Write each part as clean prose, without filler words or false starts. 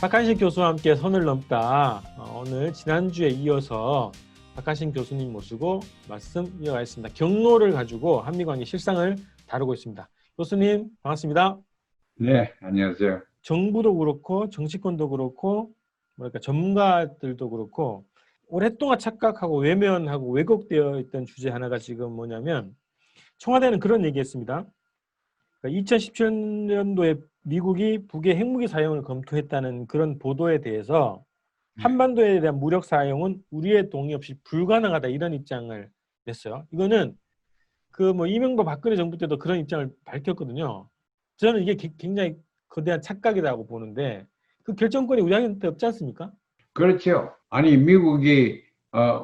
박한식 교수와 함께 선을 넘다. 오늘 지난주에 이어서 박한식 교수님 모시고 말씀 이어가겠습니다. 경로를 가지고 한미관계 실상을 다루고 있습니다. 교수님 반갑습니다. 네, 안녕하세요. 정부도 그렇고 정치권도 그렇고 뭐랄까 전문가들도 그렇고 오랫동안 착각하고 외면하고 왜곡되어 있던 주제 하나가 지금 뭐냐면 청와대는 그런 얘기했습니다. 2017년도에 미국이 북의 핵무기 사용을 검토했다는 그런 보도에 대해서 한반도에 대한 무력 사용은 우리의 동의 없이 불가능하다 이런 입장을 냈어요. 이거는 이명박 박근혜 정부 때도 그런 입장을 밝혔거든요. 저는 이게 굉장히 거대한 착각이라고 보는데 그 결정권이 우리한테 없지 않습니까? 그렇죠. 아니, 미국이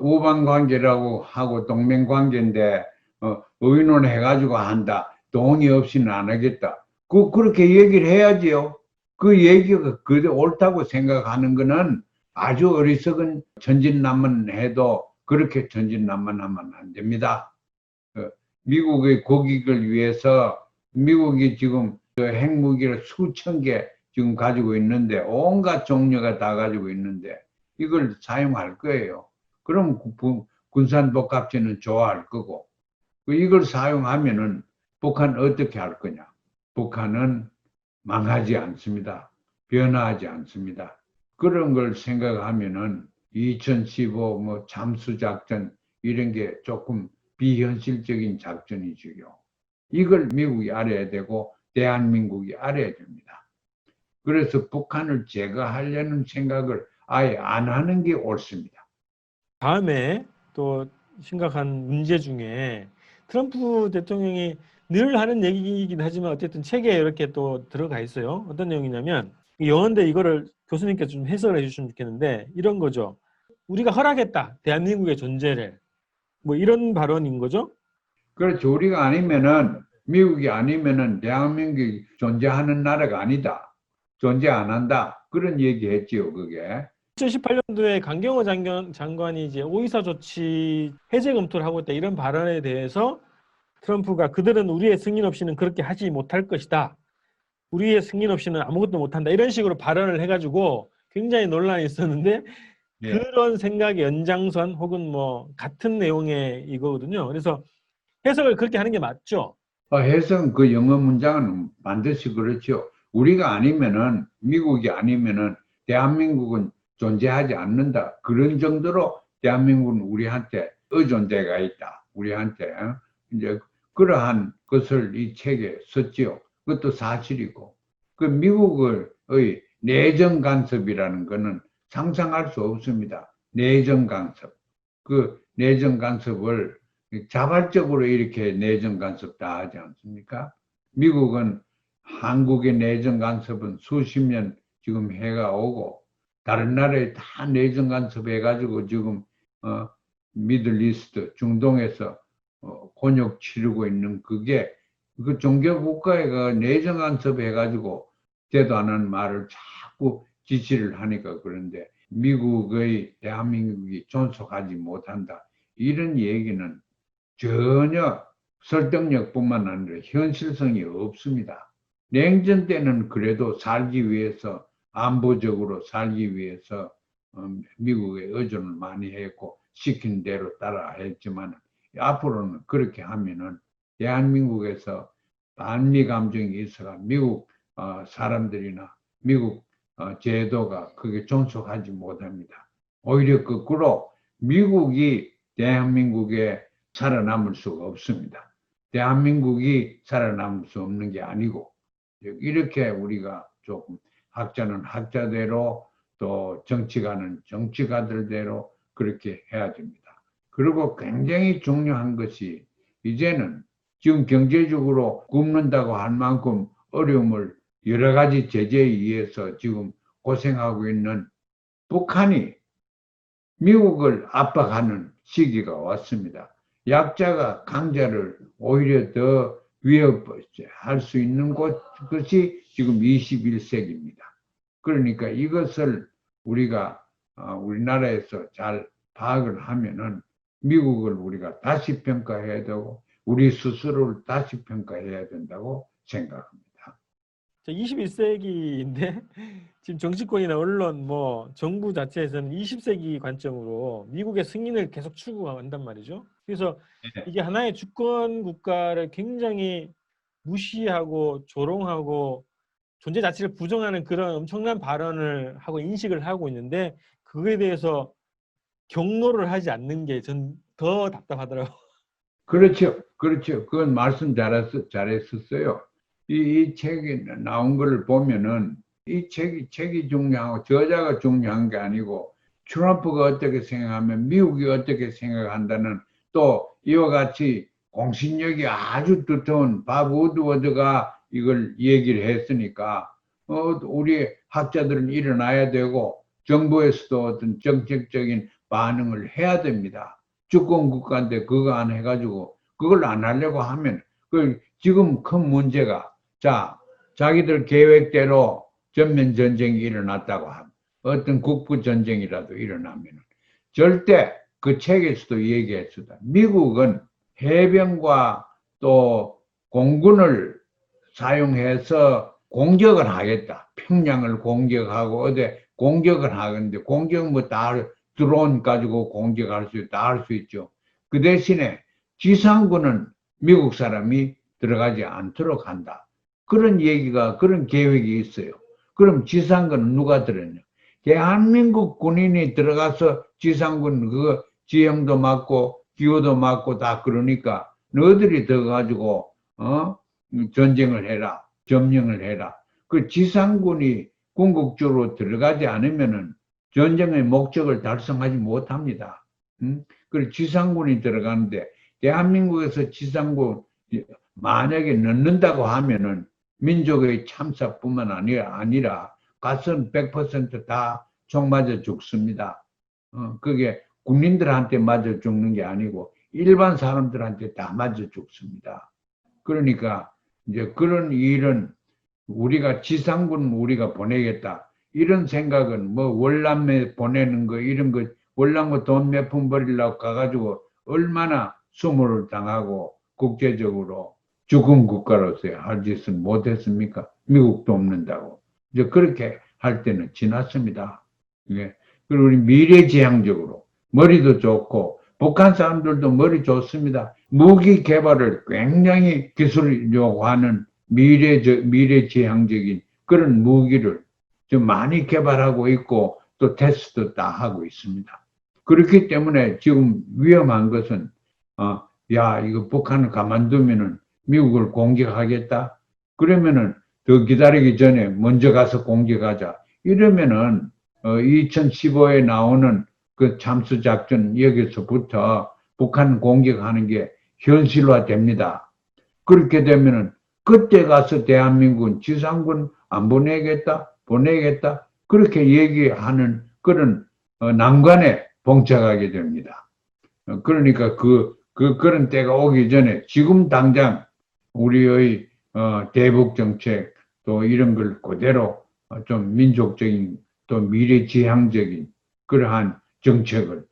우방 관계라고 하고 동맹 관계인데 의논해가지고 한다. 동의 없이는 안 하겠다. 그렇게 얘기를 해야지요. 그 얘기가 옳다고 생각하는 거는 아주 어리석은 전진난만해도 그렇게 전진난만하면 안 됩니다. 미국의 국익을 위해서 미국이 지금 핵무기를 수천 개 지금 가지고 있는데 온갖 종류가 다 가지고 있는데 이걸 사용할 거예요. 그럼 군산복합체는 좋아할 거고 이걸 사용하면은 북한 어떻게 할 거냐? 북한은 망하지 않습니다. 변화하지 않습니다. 그런 걸 생각하면은 2015 잠수작전 이런 게 조금 비현실적인 작전이지요. 이걸 미국이 알아야 되고 대한민국이 알아야 됩니다. 그래서 북한을 제거하려는 생각을 아예 안 하는 게 옳습니다. 다음에 또 심각한 문제 중에 트럼프 대통령이 늘 하는 얘기이긴 하지만 어쨌든 책에 이렇게 또 들어가 있어요. 어떤 내용이냐면 영어인데 이거를 교수님께서 좀 해석을 해주시면 좋겠는데 이런 거죠. 우리가 허락했다. 대한민국의 존재를. 뭐 이런 발언인 거죠. 그렇죠. 우리가 아니면은 미국이 아니면은 대한민국이 존재하는 나라가 아니다. 존재 안 한다. 그런 얘기 했지요, 그게. 2018년도에 강경호 장관이 이제 오이사 조치 해제 검토를 하고 있다. 이런 발언에 대해서 트럼프가 그들은 우리의 승인 없이는 그렇게 하지 못할 것이다. 우리의 승인 없이는 아무것도 못한다. 이런 식으로 발언을 해가지고 굉장히 논란이 있었는데 예. 그런 생각의 연장선 혹은 같은 내용의 이거거든요. 그래서 해석을 그렇게 하는 게 맞죠. 해석 그 영어 문장은 반드시 그렇죠. 우리가 아니면은 미국이 아니면은 대한민국은 존재하지 않는다. 그런 정도로 대한민국은 우리한테 의존대가 있다. 우리한테 이제 그러한 것을 이 책에 썼지요. 그것도 사실이고 그 미국의 내정 간섭이라는 것은 상상할 수 없습니다. 내정 간섭. 그 내정 간섭을 자발적으로 이렇게 내정 간섭 다 하지 않습니까? 미국은 한국의 내정 간섭은 수십 년 지금 해가 오고 다른 나라에 다 내정 간섭 해가지고 지금 미들리스트 중동에서 곤욕 치르고 있는 그게 그 종교 국가가 내정 간섭 해가지고 되도 않은 말을 자꾸 지시를 하니까 그런데 미국의 대한민국이 존속하지 못한다. 이런 얘기는 전혀 설득력뿐만 아니라 현실성이 없습니다. 냉전 때는 그래도 살기 위해서 안보적으로 살기 위해서 미국에 의존을 많이 했고 시킨 대로 따라 했지만 앞으로는 그렇게 하면은 대한민국에서 반미 감정이 있어가 미국 사람들이나 미국 제도가 그게 존속하지 못합니다. 오히려 거꾸로 미국이 대한민국에 살아남을 수가 없습니다. 대한민국이 살아남을 수 없는 게 아니고 이렇게 우리가 조금 학자는 학자대로 또 정치가는 정치가들대로 그렇게 해야 됩니다. 그리고 굉장히 중요한 것이 이제는 지금 경제적으로 굶는다고 할 만큼 어려움을 여러 가지 제재에 의해서 지금 고생하고 있는 북한이 미국을 압박하는 시기가 왔습니다. 약자가 강자를 오히려 더 위협할 수 있는 것이 지금 21세기입니다. 그러니까 이것을 우리가 우리나라에서 잘 파악을 하면은 미국을 우리가 다시 평가해야 되고 우리 스스로를 다시 평가해야 된다고 생각합니다. 21세기인데 지금 정치권이나 언론, 뭐 정부 자체에서는 20세기 관점으로 미국의 승인을 계속 추구한단 말이죠. 그래서 이게 하나의 주권 국가를 굉장히 무시하고 조롱하고 존재 자체를 부정하는 그런 엄청난 발언을 하고 인식을 하고 있는데 그거에 대해서 경로를 하지 않는 게 전 더 답답하더라고요. 그렇죠. 그렇죠. 그건 말씀 잘했었어요. 이 책이 나온 거를 보면은 이 책이 중요하고 저자가 중요한 게 아니고 트럼프가 어떻게 생각하면 미국이 어떻게 생각한다는 또 이와 같이 공신력이 아주 두터운 밥 우드워드가 이걸 얘기를 했으니까 우리 학자들은 일어나야 되고 정부에서도 어떤 정책적인 반응을 해야 됩니다. 주권 국가인데 그거 안 해가지고 그걸 안 하려고 하면 지금 큰 문제가 자기들 계획대로 전면 전쟁이 일어났다고 하면 어떤 국부 전쟁이라도 일어나면 절대 그 책에서도 얘기했습니다. 미국은 해병과 또 공군을 사용해서 공격을 하겠다. 평양을 공격하고 어디 공격을 하는데 공격 뭐 다 드론 가지고 공격할 수 있다 할 수 있죠. 그 대신에 지상군은 미국 사람이 들어가지 않도록 한다. 그런 얘기가 그런 계획이 있어요. 그럼 지상군은 누가 들었냐? 대한민국 군인이 들어가서 지상군 그 지형도 맞고 기후도 맞고 다 그러니까 너희들이 들어가지고 전쟁을 해라. 점령을 해라. 그 지상군이 궁극적으로 들어가지 않으면은 전쟁의 목적을 달성하지 못합니다. 그리고 지상군이 들어가는데 대한민국에서 지상군 만약에 넣는다고 하면은 민족의 참사뿐만 아니라 가선 100%다 총 맞아 죽습니다. 그게 국민들한테 맞아 죽는 게 아니고 일반 사람들한테 다 맞아 죽습니다. 그러니까 이제 그런 일은 우리가 지상군 우리가 보내겠다. 이런 생각은 뭐 월남에 보내는 거 이런 거 월남고 돈 몇 푼 벌이려고 가가지고 얼마나 수모를 당하고 국제적으로 죽은 국가로서의 할 짓은 못했습니까? 미국도 없는다고. 이제 그렇게 할 때는 지났습니다. 예. 그리고 우리 미래지향적으로 머리도 좋고 북한 사람들도 머리 좋습니다. 무기 개발을 굉장히 기술을 요구하는 미래지향적인 그런 무기를 좀 많이 개발하고 있고 또 테스트도 다 하고 있습니다. 그렇기 때문에 지금 위험한 것은 야 이거 북한을 가만두면은 미국을 공격하겠다. 그러면은 더 기다리기 전에 먼저 가서 공격하자. 이러면은 2015에 나오는 그 잠수작전 여기서부터 북한 공격하는 게 현실화됩니다. 그렇게 되면은 그때 가서 대한민국은 지상군 안 보내겠다, 그렇게 얘기하는 그런 난관에 봉착하게 됩니다. 그러니까 그런 때가 오기 전에 지금 당장 우리의 대북 정책 또 이런 걸 그대로 좀 민족적인 또 미래지향적인 그러한 정책을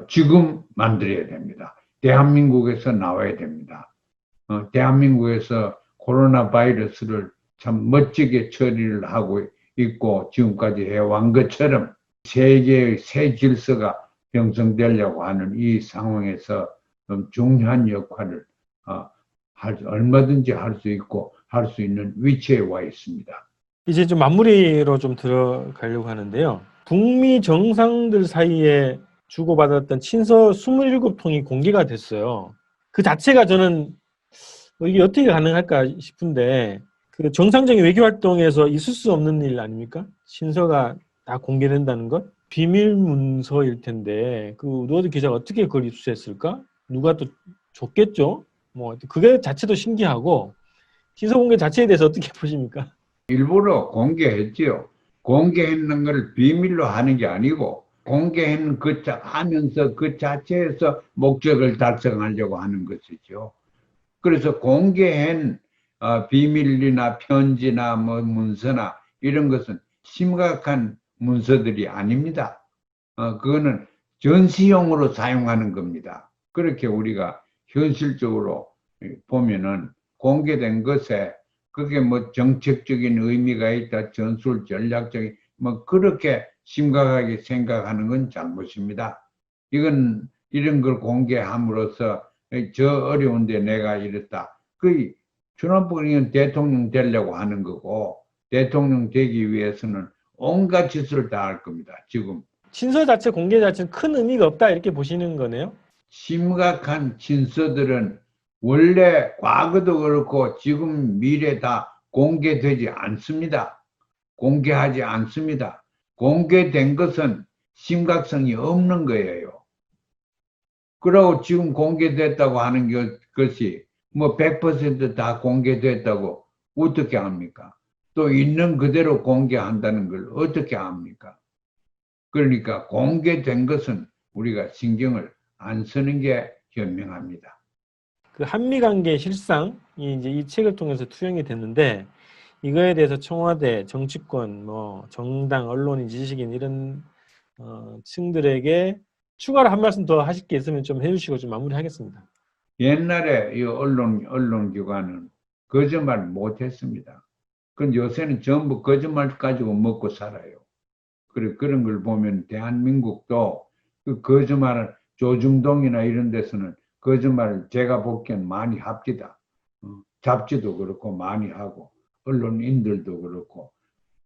지금 만들어야 됩니다. 대한민국에서 나와야 됩니다. 대한민국에서 코로나 바이러스를 참 멋지게 처리를 하고 있고 지금까지 해온 것처럼 세계의 새 질서가 형성되려고 하는 이 상황에서 좀 중요한 역할을 얼마든지 할 수 있고 할 수 있는 위치에 와 있습니다. 이제 좀 마무리로 좀 들어가려고 하는데요. 북미 정상들 사이에 주고받았던 친서 27통이 공개가 됐어요. 그 자체가 저는 이게 어떻게 가능할까 싶은데 그 정상적인 외교 활동에서 있을 수 없는 일 아닙니까? 친서가 다 공개된다는 것? 비밀 문서일 텐데 그 우드워드 기자가 어떻게 그걸 입수했을까? 누가 또 줬겠죠? 뭐 그게 자체도 신기하고 친서 공개 자체에 대해서 어떻게 보십니까? 일부러 공개했지요. 공개했는 걸 비밀로 하는 게 아니고 공개하는 하면서 그 자체에서 목적을 달성하려고 하는 것이죠. 그래서 공개한 비밀이나 편지나 뭐 문서나 이런 것은 심각한 문서들이 아닙니다. 그거는 전시용으로 사용하는 겁니다. 그렇게 우리가 현실적으로 보면은 공개된 것에 그게 뭐 정책적인 의미가 있다, 전술 전략적인 뭐 그렇게 심각하게 생각하는 건 잘못입니다. 이건 이런 걸 공개함으로써 저 어려운데 내가 이랬다. 그 트럼프는 대통령 되려고 하는 거고 대통령 되기 위해서는 온갖 짓을 다 할 겁니다. 지금 친서 자체 공개 자체는 큰 의미가 없다 이렇게 보시는 거네요. 심각한 진서들은 원래 과거도 그렇고 지금 미래 다 공개되지 않습니다. 공개하지 않습니다. 공개된 것은 심각성이 없는 거예요. 그러고 지금 공개됐다고 하는 것이 뭐 100%다 공개됐다고 어떻게 합니까? 또 있는 그대로 공개한다는 걸 어떻게 합니까? 그러니까 공개된 것은 우리가 신경을 안 쓰는 게 현명합니다. 그 한미 관계 실상이 이제 이 책을 통해서 투영이 됐는데 이거에 대해서 청와대, 정치권, 뭐 정당, 언론인, 지식인 이런 층들에게 추가로 한 말씀 더 하실 게 있으면 좀 해주시고 좀 마무리하겠습니다. 옛날에 이 언론기관은 거짓말 못했습니다. 그건 요새는 전부 거짓말 가지고 먹고 살아요. 그런 걸 보면 대한민국도 그 거짓말을 조중동이나 이런 데서는 거짓말을 제가 보기엔 많이 합디다. 잡지도 그렇고 많이 하고 언론인들도 그렇고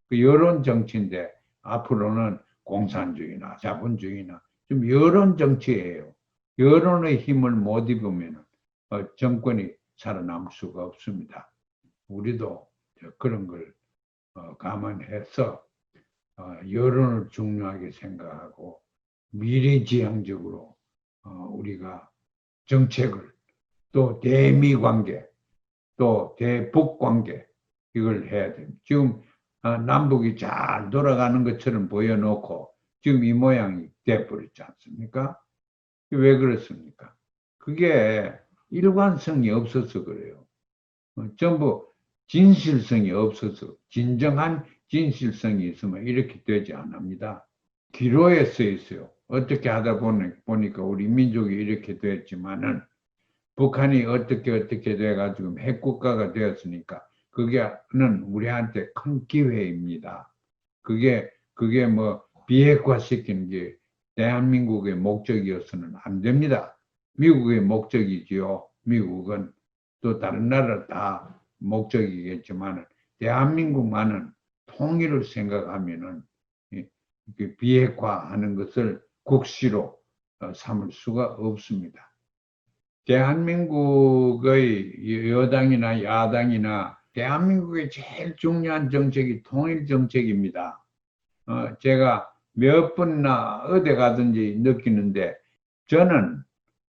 그 여론 정치인데 앞으로는 공산주의나 자본주의나 좀 여론 정치예요. 여론의 힘을 못 입으면 정권이 살아남을 수가 없습니다. 우리도 그런 걸 감안해서 여론을 중요하게 생각하고 미래지향적으로 우리가 정책을 또 대미 관계 또 대북 관계 이걸 해야 됩니다. 지금 남북이 잘 돌아가는 것처럼 보여놓고 지금 이 모양이 돼버렸지 않습니까? 왜 그렇습니까? 그게 일관성이 없어서 그래요. 전부 진실성이 없어서 진정한 진실성이 있으면 이렇게 되지 않습니다. 기로에 써 있어요. 어떻게 하다 보니까 우리 민족이 이렇게 됐지만은 북한이 어떻게 돼가지고 핵국가가 되었으니까 그게는 우리한테 큰 기회입니다. 그게 뭐 비핵화시키는 게 대한민국의 목적이어서는 안 됩니다. 미국의 목적이지요. 미국은 또 다른 나라 다 목적이겠지만 대한민국만은 통일을 생각하면은 비핵화하는 것을 국시로 삼을 수가 없습니다. 대한민국의 여당이나 야당이나 대한민국의 제일 중요한 정책이 통일 정책입니다. 제가 몇 번이나 어디 가든지 느끼는데 저는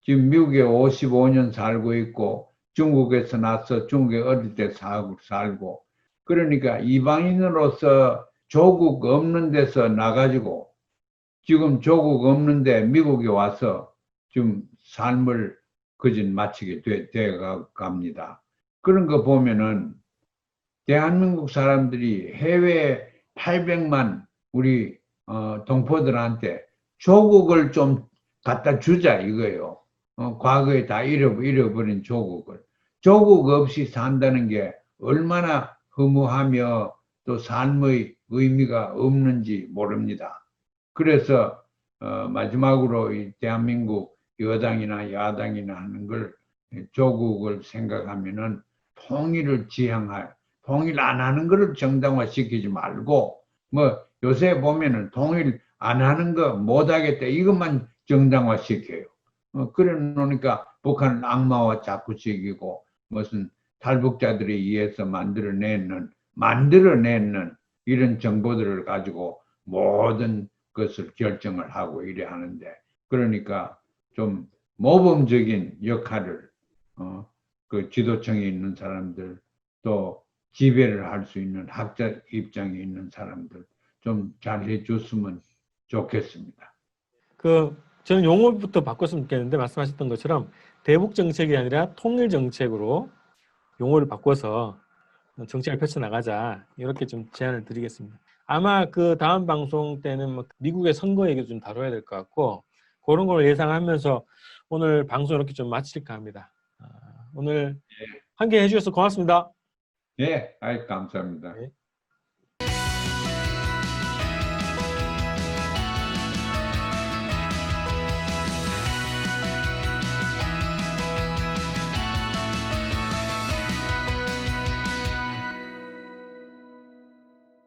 지금 미국에 55년 살고 있고 중국에서 나서 중국에 어릴 때 살고 그러니까 이방인으로서 조국 없는 데서 나가지고 지금 조국 없는데 미국에 와서 좀 삶을 그진 마치게 돼 갑니다. 그런 거 보면은 대한민국 사람들이 해외 800만 우리 동포들한테 조국을 좀 갖다 주자 이거예요. 과거에 다 잃어버린 조국을. 조국 없이 산다는 게 얼마나 허무하며 또 삶의 의미가 없는지 모릅니다. 그래서 마지막으로 이 대한민국 여당이나 야당이나 하는 걸 조국을 생각하면은 통일을 지향할 통일 안 하는 것을 정당화시키지 말고 뭐 요새 보면은 통일 안 하는 거 못하겠다 이것만 정당화시켜요. 그래 놓으니까 북한은 악마와 자꾸 시키고 무슨 탈북자들에 의해서 만들어내는 이런 정보들을 가지고 모든 것을 결정을 하고 이래 하는데 그러니까 좀 모범적인 역할을 그 지도층에 있는 사람들 또 지배를 할 수 있는 학자 입장에 있는 사람들 좀 잘해 줬으면 좋겠습니다. 저는 용어부터 바꿨으면 좋겠는데 말씀하셨던 것처럼 대북 정책이 아니라 통일 정책으로 용어를 바꿔서 정책을 펼쳐나가자 이렇게 좀 제안을 드리겠습니다. 아마 그 다음 방송 때는 뭐 미국의 선거 얘기도 좀 다뤄야 될 것 같고 그런 걸 예상하면서 오늘 방송 이렇게 좀 마칠까 합니다. 오늘 함께 해주셔서 고맙습니다. 네, 감사합니다. 네.